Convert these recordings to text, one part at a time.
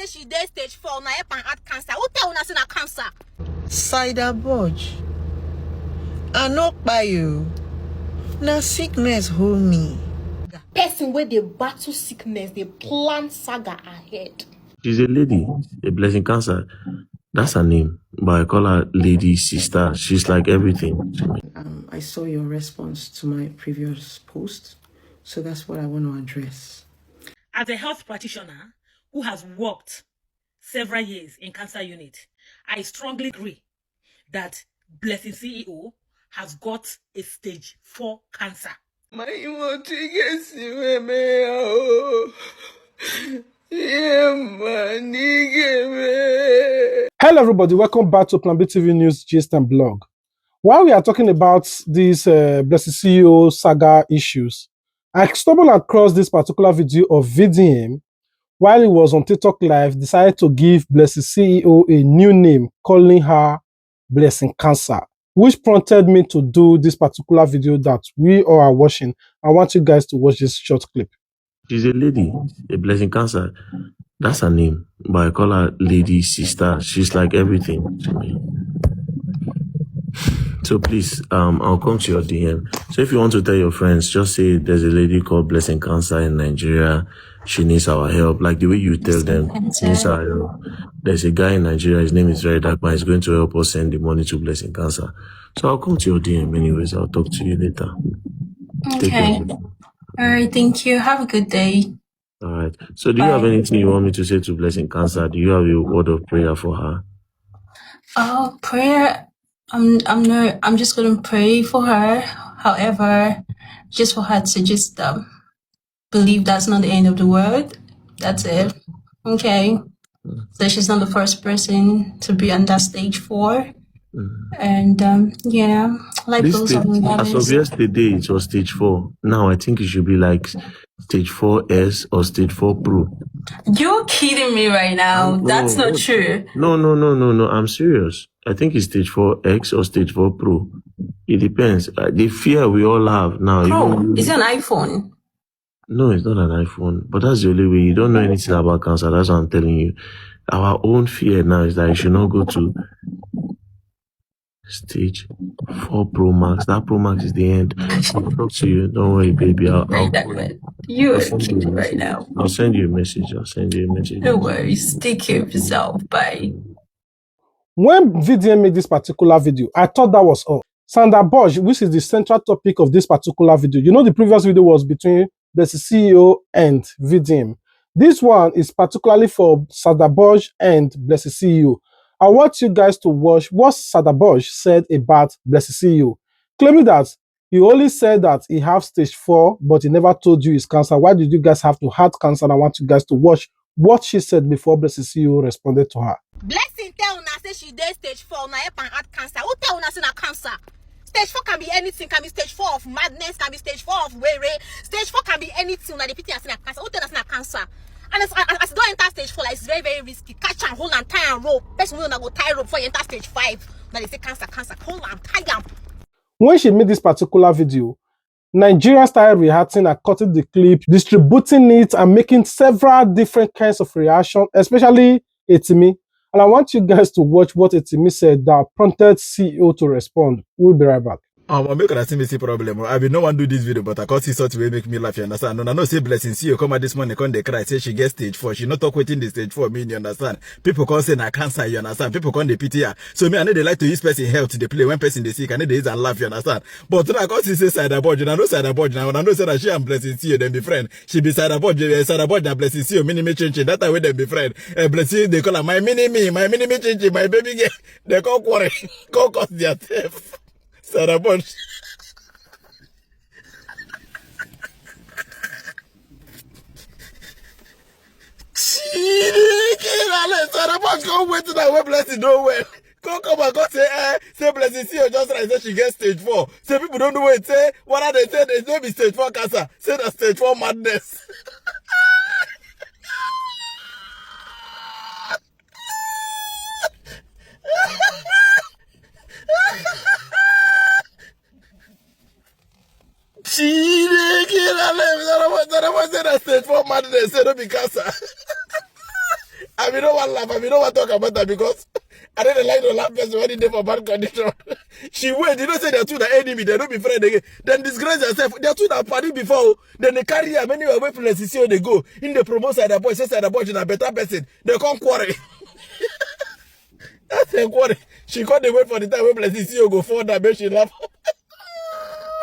she did stage 4, now help and add cancer. Who tell una say na cancer? Saida Boj, I not by you. Now sickness hold me. Person where they battle sickness, they plan saga ahead. She's a lady, a blessing cancer. That's her name. But I call her lady, sister. She's like everything to me. I saw your response to my previous post, so that's what I want to address. As a health practitioner who has worked several years in cancer unit, I strongly agree that Blessing CEO has got a stage 4 cancer. Hello everybody, welcome back to Plan B TV News Gist and Blog. While we are talking about these Blessing CEO saga issues, I stumbled across this particular video of VDM while he was on TikTok Live, decided to give Blessing CEO a new name, calling her Blessing Cancer, which prompted me to do this particular video that we all are watching. I want you guys to watch this short clip. She's a lady, a blessing cancer. That's her name. But I call her lady, sister. She's like everything to me. So please, I'll come to your DM. So if you want to tell your friends, just say there's a lady called Blessing Cancer in Nigeria. She needs our help. Like the way you tell them, needs our help. There's a guy in Nigeria, his name is very dark, but he's going to help us send the money to Blessing Cancer. So I'll come to your DM anyways. I'll talk to you later. Okay. All right. Thank you. Have a good day. All right. So do you have anything you want me to say to Blessing Cancer? Do you have a word of prayer for her? Oh, prayer. I'm just gonna pray for her. However, just for her to just believe that's not the end of the world. That's it. Okay. So she's not the first person to be on that stage 4. And yeah, like those as of yesterday, it was stage 4. Now I think it should be like stage 4S or stage 4 Pro. You're kidding me right now. That's not true. No. I'm serious. I think it's stage 4X or stage 4 Pro. It depends. The fear we all have now. Pro, is it an iPhone? No, it's not an iPhone. But that's the only way. You don't know anything about cancer. That's what I'm telling you. Our own fear now is that you should not go to stage 4 Pro Max. That Pro Max is the end. I'll talk to you. Don't worry, baby. You're kidding right now. I'll send you a message. No worries. Take care of yourself. Bye. When VDM made this particular video, I thought that was all. Saida Boj, which is the central topic of this particular video. You know, the previous video was between the CEO and VDM. This one is particularly for Saida Boj and Blessing CEO. I want you guys to watch what Saida Boj said about Blessing CEO, claiming that he only said that he has stage 4, but he never told you it's cancer. Why did you guys have to have cancer? And I want you guys to watch what she said before Blessing CEO responded to her. Blessing tell una say she did stage 4, now help and add cancer. Who tell una say na cancer? Stage 4 can be anything, can be stage 4 of madness, can be stage 4 of weary. Stage 4 can be anything. Now the pity as na cancer. Who tell us na cancer? And as you don't enter stage 4, like, it's very, very risky. Catch and hold and tie and rope. Person will not go tie rope before you enter stage 5. Now they say cancer. Hold and tie am. When she made this particular video, Nigeria started reacting and cutting the clip, distributing it, and making several different kinds of reaction, especially Etimi. And I want you guys to watch what Etimi said that prompted CEO to respond. We'll be right back. I'm making a problem. I will no one do this video, but I can't see such way make me laugh, you understand? No, I know say Blessing see you come out this morning, come they cry, say she gets stage 4. She not talk waiting the stage 4, you understand? People can't say na cancer, you understand? People can't they pity her. So me, I know they like to use person health to play when person they sick, I know they use and laugh, you understand? But I can't see say Saida Boj, and I know Saida Boj now, and I know say that she and Blessing see you, then be friend. She be Saida Boj and Blessing see you, mini change. That way they be friend. Blessing, they call her my mini change, my baby girl. They call quarry, call cause their theft. Saida Boj. Saida Boj go wait to that way Blessing don't well. Go come and go say Blessing see you just right, say she gets stage 4. Say people don't know it, say what are they say there's no be stage 4 cancer. Say that stage 4 madness. She didn't say that stage 4 madness, say don't be cancer. I mean, no one laugh. I mean, no one talk about that because I don't like to laugh person when they for bad condition. She wait, you know, say they're two the enemy, they don't be friend again. Then disgrace herself. They're two that party before. Then they carry her many away from the CCO they go. In the promote Saida Boj, say Saida Boj is a better person. They come quarry. That's a quarry. She can't wait for the time when the CCO go forward that she laugh.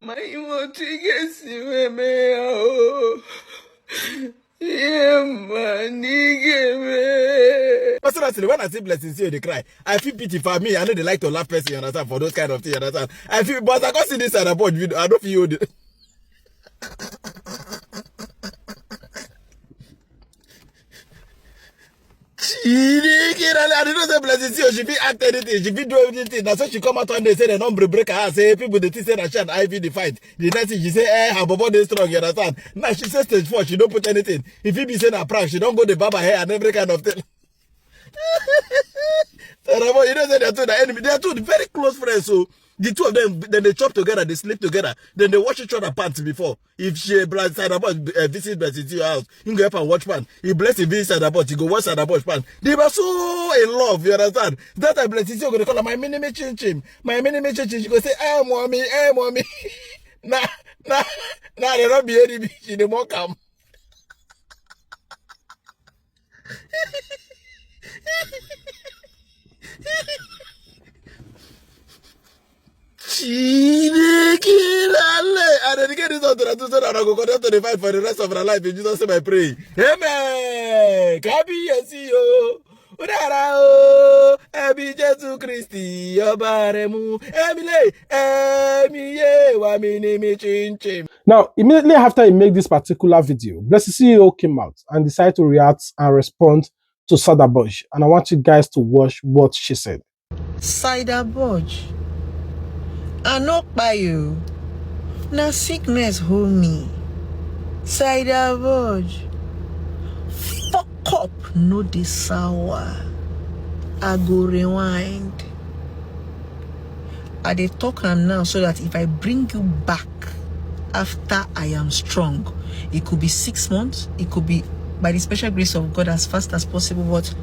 My motives me. Yeah, man, Personally, when I see blessings here, they cry. I feel pity for me. I know they like to laugh person, you understand, for those kind of things, you understand. I feel, but I can't see this Saida Boj video. I don't feel you. I didn't say blessings here. She feel act anything. She feel do everything. That's why she come out one day say the number break her. Say people they say that she and Ivy the fight. The next thing she say, her body is strong. You understand? Now she says stage 4. She don't put anything. If he be saying a prank, she don't go the barber hair and every kind of thing. You know, say they're two the enemy. They are two very close friends. So the two of them, then they chop together, they sleep together, then they wash each other pants before. If she bless Saida Boj visit blessing to your house, you go up and watch pan. He bless him visit Saida Boj, you go watch Saida Boj pan. They were so in love, you understand? That time blessing you go to call her my mini me chin chin. My mini me chin chin. She go say, hey mommy, hey mommy. Nah, they don't be any bitch, they won't come. I dedicate this out to the two so that I go continue to the fight for the rest of her life in Jesus' name I pray. Amen. Kabi yesi yo. Udara o. Ebi Jesu Christi obaremu. Emile. Emiye wa minimi chin chin. Now, immediately after he made this particular video, Blessing CEO came out and decided to react and respond to Saida Boj. And I want you guys to watch what she said. Saida Boj, I not by you. Now sickness hold me. Saida Boj, fuck up, no this sour. I go rewind. I dey talk am now so that if I bring you back after I am strong, it could be 6 months, it could be by the special grace of God as fast as possible, but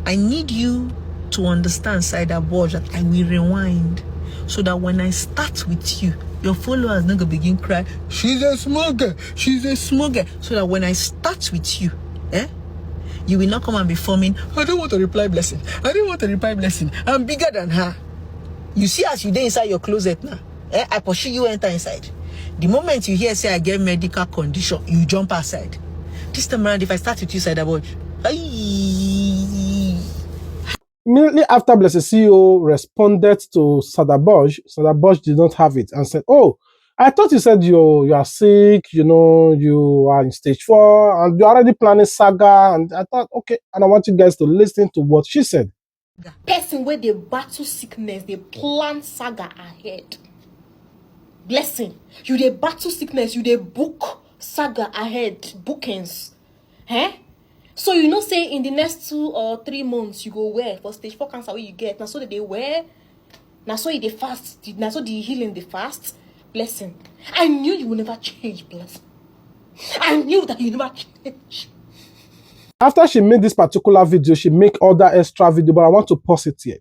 I need you to understand, Saida Boj, that I will rewind so that when I start with you, your followers not gonna begin cry, she's a smoker, she's a smoker. So that when I start with you, you will not come and be forming, I don't want to reply blessing. I don't want to reply blessing. I'm bigger than her. You see as you dey inside your closet now. I pursue you enter inside. The moment you hear say I get medical condition, you jump outside. This time around, if I start with you, Saida Boj, Immediately after Blessing CEO responded to Saida Boj did not have it and said, oh, I thought you said you are sick, you know, you are in stage 4 and you're already planning saga. And I thought, okay, and I want you guys to listen to what she said. Person where they battle sickness, they plan saga ahead. Blessing, you they battle sickness, you they book saga ahead, bookings. So you know, say in the next 2 or 3 months you go where for stage 4 cancer where you get now, so that they wear now, so they fast now, so the healing the fast. Blessing, I knew you would never change. Blessing, I knew that you never change. After she made this particular video, she make other extra video, but I want to pause it here.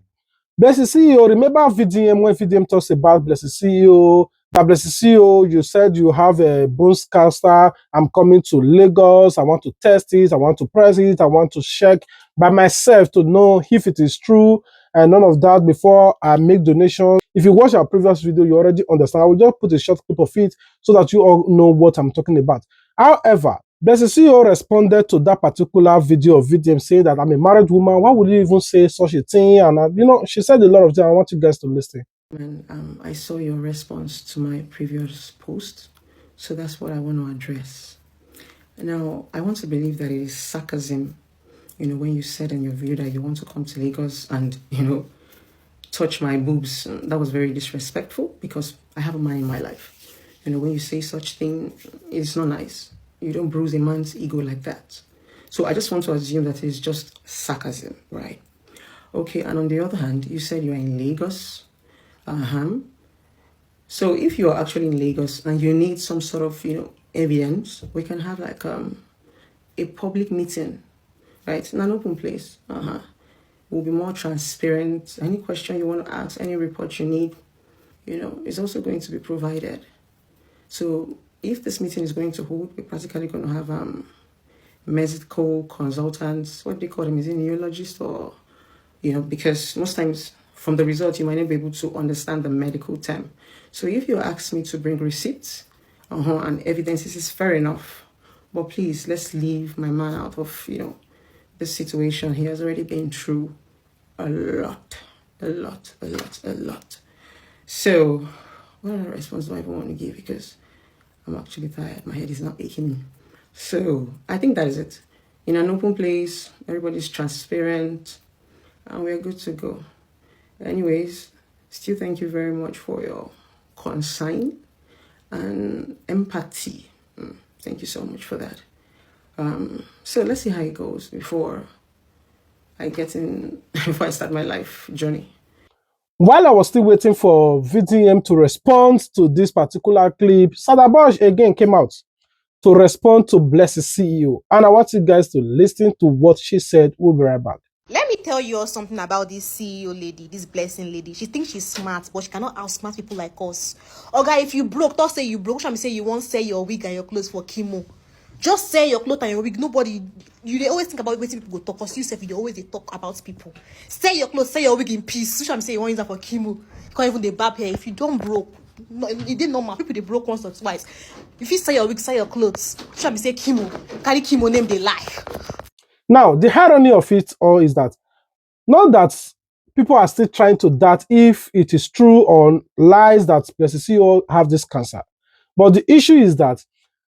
Blessing CEO, remember VDM when VDM talks about Blessing CEO, that Blessing CEO, you said you have a bone cancer, I'm coming to Lagos, I want to test it, I want to press it, I want to check by myself to know if it is true, and none of that before I make donations. If you watch our previous video, you already understand. I will just put a short clip of it so that you all know what I'm talking about. However, Blessing CEO responded to that particular video of VDM saying that I'm a married woman. Why would you even say such a thing? And you know, she said a lot of things. I want you guys to listen. And I saw your response to my previous post, so that's what I want to address. Now, I want to believe that it is sarcasm, you know, when you said in your video that you want to come to Lagos and, you know, touch my boobs. That was very disrespectful because I have a man in my life. You know, when you say such thing, it's not nice. You don't bruise a man's ego like that. So I just want to assume that it's just sarcasm, right? Okay, and on the other hand, you said you're in Lagos. So if you're actually in Lagos and you need some sort of, you know, evidence, we can have like a public meeting right? In an open place. We'll be more transparent. Any question you want to ask, any report you need, is also going to be provided. So if this meeting is going to hold, we're practically going to have medical consultants. What do they call them? Is it neurologist or, because most times from the result, you might not be able to understand the medical term. So if you ask me to bring receipts and evidences, is fair enough. But please, let's leave my man out of, this situation. He has already been through a lot. So what other response do I even want to give? Because I'm actually tired. My head is not aching. So I think that is it. In an open place, everybody's transparent, and we're good to go. Anyways, still thank you very much for your concern and empathy. Thank you so much for that. So let's see how it goes before I start my life journey. While I was still waiting for VDM to respond to this particular clip, Saida Boj again came out to respond to Bless's CEO. And I want you guys to listen to what she said. We'll be right back. Let me tell you all something about this CEO lady, this blessing lady. She thinks she's smart, but she cannot outsmart people like us. Okay, if you broke, don't say you broke. Try me say you won't sell your wig and your clothes for chemo. Just sell your clothes and your wig. Nobody, they always think about waiting people go talk. Cause you always talk about people. Sell your clothes, sell your wig in peace. Try me say you want use that for chemo. You can't even the barb hair. If you don't broke, no, it didn't normal. People they broke once or twice. If you sell your wig, sell your clothes. Try me say chemo. Carry chemo name they lie. Now, the irony of it all is that not that people are still trying to doubt if it is true or lies that Blessed CEO have this cancer. But the issue is that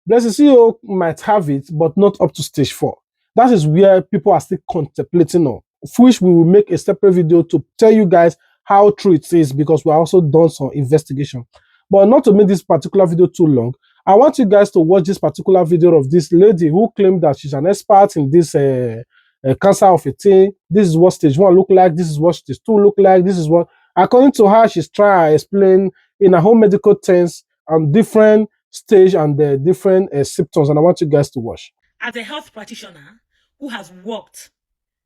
Blessed CEO might have it, but not up to stage 4. That is where people are still contemplating on, which we will make a separate video to tell you guys how true it is, because we also done some investigation. But not to make this particular video too long, I want you guys to watch this particular video of this lady who claimed that she's an expert in this cancer of a thing. This is what stage 1 look like. This is what stage 2 look like. This is what, according to her, she's trying to explain in her own medical terms on different stage and the different symptoms. And I want you guys to watch. As a health practitioner who has worked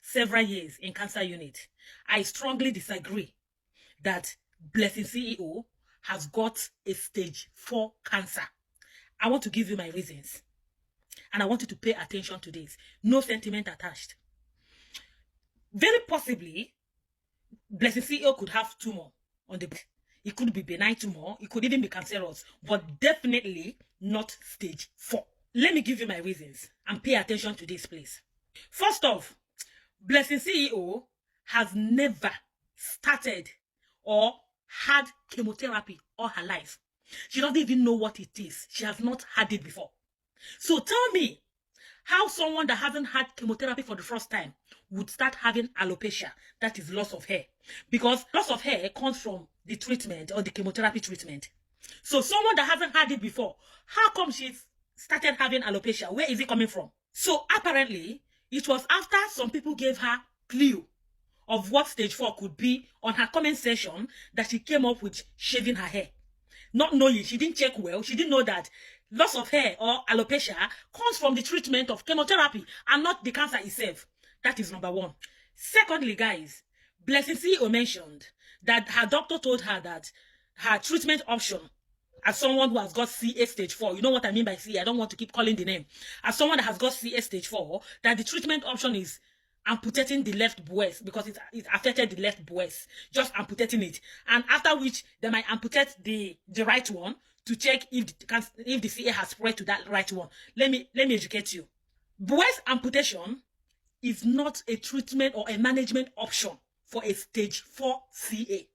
several years in cancer unit, I strongly disagree that Blessing CEO has got a stage 4 cancer. I want to give you my reasons. And I want you to pay attention to this. No sentiment attached. Very possibly, Blessing CEO could have tumor on the back. It could be benign tumor. It could even be cancerous. But definitely not stage 4. Let me give you my reasons. And pay attention to this, please. First off, Blessing CEO has never started or had chemotherapy all her life. She doesn't even know what it is. She has not had it before. So tell me how someone that hasn't had chemotherapy for the first time would start having alopecia, that is loss of hair. Because loss of hair comes from the treatment or the chemotherapy treatment. So someone that hasn't had it before, how come she's started having alopecia? Where is it coming from? So apparently, it was after some people gave her clue of what stage 4 could be on her comment section that she came up with shaving her hair. Not knowing, she didn't check well, she didn't know that loss of hair or alopecia comes from the treatment of chemotherapy and not the cancer itself. That is number 1. Secondly, guys, Blessing CEO mentioned that her doctor told her that her treatment option as someone who has got CA stage 4, you know what I mean by CA, I don't want to keep calling the name. As someone that has got CA stage 4, that the treatment option is amputating the left breast because it affected the left breast, just amputating it, and after which they might amputate the right one to check if the CA has spread to that right one. Let me educate you. Breast amputation is not a treatment or a management option for a stage 4 CA,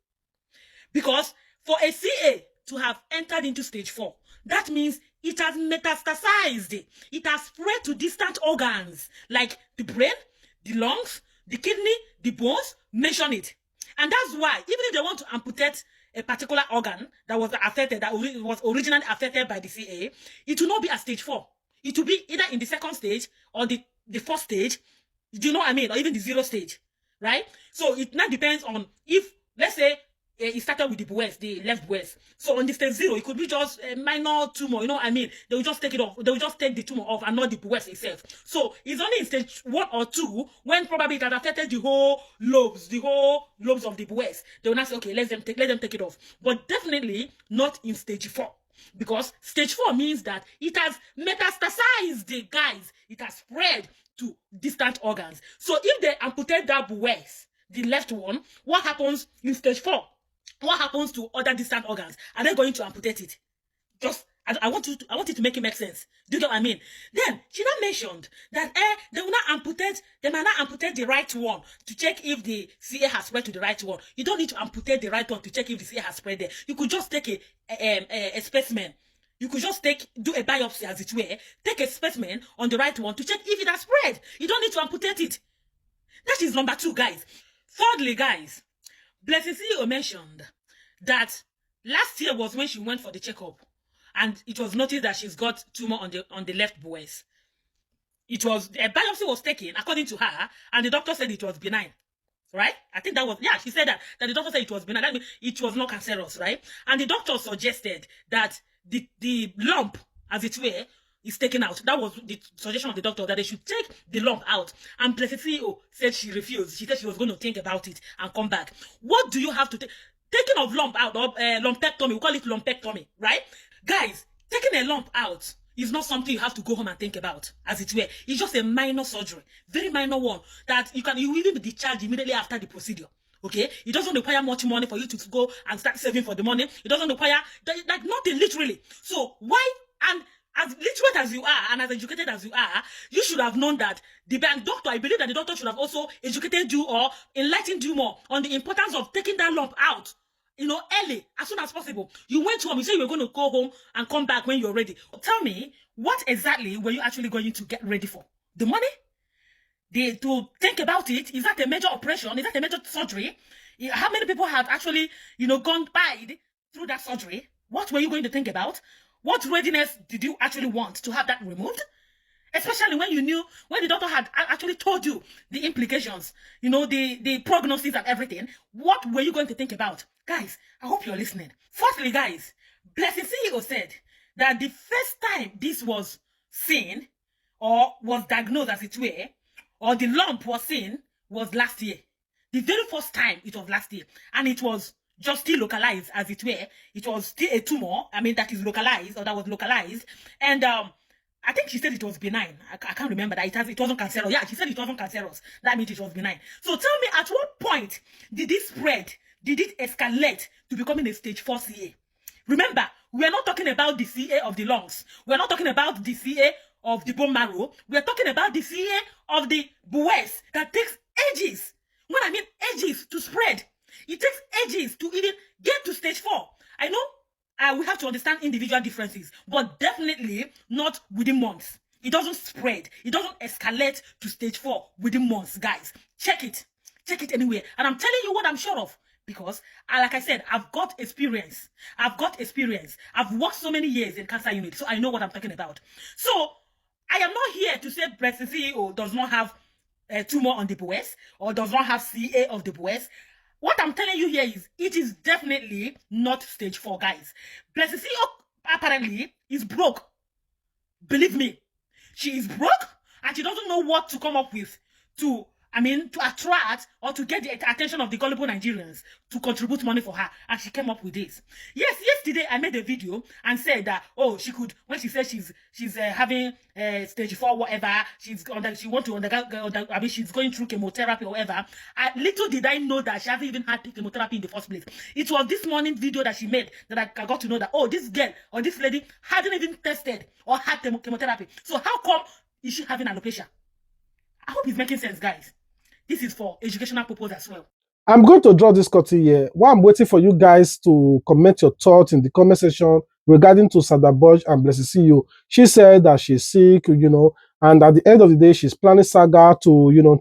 because for a CA to have entered into stage 4, that means it has metastasized. It has spread to distant organs like the brain, the lungs, the kidney, the bones, mention it. And that's why, even if they want to amputate a particular organ that was affected, that was originally affected by the CA, it will not be at stage 4. It will be either in the 2nd stage or the 4th stage, do you know what I mean? Or even the 0 stage, right? So it now depends on if, let's say, it started with the breast, the left breast. So on the stage 0, it could be just a minor tumor. You know what I mean? They will just take it off. They will just take the tumor off and not the breast itself. So it's only in stage 1 or 2 when probably it has affected the whole lobes of the breast. They will not say, okay, let them take it off. But definitely not in stage 4. Because stage 4 means that it has metastasized, guys. It has spread to distant organs. So if they amputate that breast, the left one, what happens in stage 4? What happens to other distant organs? Are they going to amputate it? I want it to make it make sense. Do you get what I mean? Then she now mentioned that they might not amputate the right one to check if the CA has spread to the right one. You don't need to amputate the right one to check if the CA has spread there. You could just take a specimen. You could just do a biopsy, as it were, take a specimen on the right one to check if it has spread. You don't need to amputate it. That is number 2, guys. Thirdly, guys, Blessing CEO mentioned that last year was when she went for the checkup, and it was noticed that she's got tumor on the left breast. It was a biopsy was taken according to her, and the doctor said it was benign. Right? I think that was, yeah, she said that the doctor said it was benign. That means it was not cancerous, right? And the doctor suggested that the lump, as it were, is taken out. That was the suggestion of the doctor, that they should take the lump out. And Blessing CEO said she refused. She said she was going to think about it and come back. What do you have to take? Taking of lump out, or lumpectomy, we call it lumpectomy, right? Guys, taking a lump out is not something you have to go home and think about, as it were. It's just a minor surgery, very minor one, that you will even be discharged immediately after the procedure. Okay, it doesn't require much money for you to go and start saving for the money. It doesn't require like nothing, literally. So why, and as literate as you are and as educated as you are, you should have known that the doctor, I believe that the doctor should have also educated you or enlightened you more on the importance of taking that lump out, you know, early, as soon as possible. You went home, you said you were going to go home and come back when you're ready. Tell me, what exactly were you actually going to get ready for? The money? To think about it, is that a major operation? Is that a major surgery? How many people have actually, you know, gone by through that surgery? What were you going to think about? What readiness did you actually want to have that removed? Especially when you knew, when the doctor had actually told you the implications, you know, the prognosis and everything. What were you going to think about? Guys, I hope you're listening. Firstly, guys, Blessing CEO said that the first time this was seen, or was diagnosed, as it were, or the lump was seen, was last year. The very first time it was last year. And it was just still localized, as it were. It was still a tumor, I mean, that is localized, or that was localized. And I think she said it was benign. I can't remember that. It wasn't cancerous. Yeah, she said it wasn't cancerous. That means it was benign. So tell me, at what point did it spread? Did it escalate to becoming a stage 4 CA? Remember, we're not talking about the CA of the lungs. We're not talking about the CA of the bone marrow. We're talking about the CA of the breast that takes ages. When I mean ages to spread, it takes ages to even get to stage 4. I know we have to understand individual differences, but definitely not within months. It doesn't spread. It doesn't escalate to stage 4 within months, guys. Check it. Check it anywhere. And I'm telling you what I'm sure of. Because, like I said, I've got experience. I've worked so many years in cancer unit, so I know what I'm talking about. So, I am not here to say Blessing CEO does not have a tumor on the breast, or does not have CA of the breast. What I'm telling you here is, it is definitely not stage 4, guys. Blessing CEO apparently is broke. Believe me, she is broke, and she doesn't know what to come up with to attract or to get the attention of the gullible Nigerians to contribute money for her. And she came up with this. Yes, yesterday I made a video and said that, oh, she could, when she said she's having stage 4 whatever, she's going through chemotherapy or whatever. Little did I know that she hasn't even had chemotherapy in the first place. It was this morning video that she made that I got to know that, oh, this girl or this lady hadn't even tested or had chemotherapy. So how come is she having alopecia? I hope it's making sense, guys. This is for educational purpose as well. I'm going to draw this curtain here. While I'm waiting for you guys to comment your thoughts in the comment section regarding to Saida Boj and Blessing CEO. She said that she's sick, you know, and at the end of the day, she's planning saga to, you know,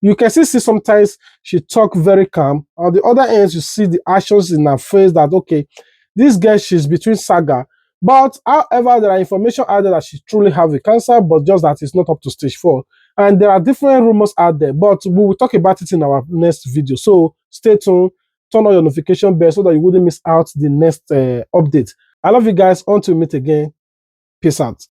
you can see sometimes she talk very calm. On the other end, you see the actions in her face that, okay, this girl, she's between saga. But however, there are information out there that she truly have a cancer, but just that it's not up to stage 4. And there are different rumors out there, but we will talk about it in our next video. So stay tuned. turn on your notification bell so that you wouldn't miss out the next update. I love you guys. Until we meet again. Peace out.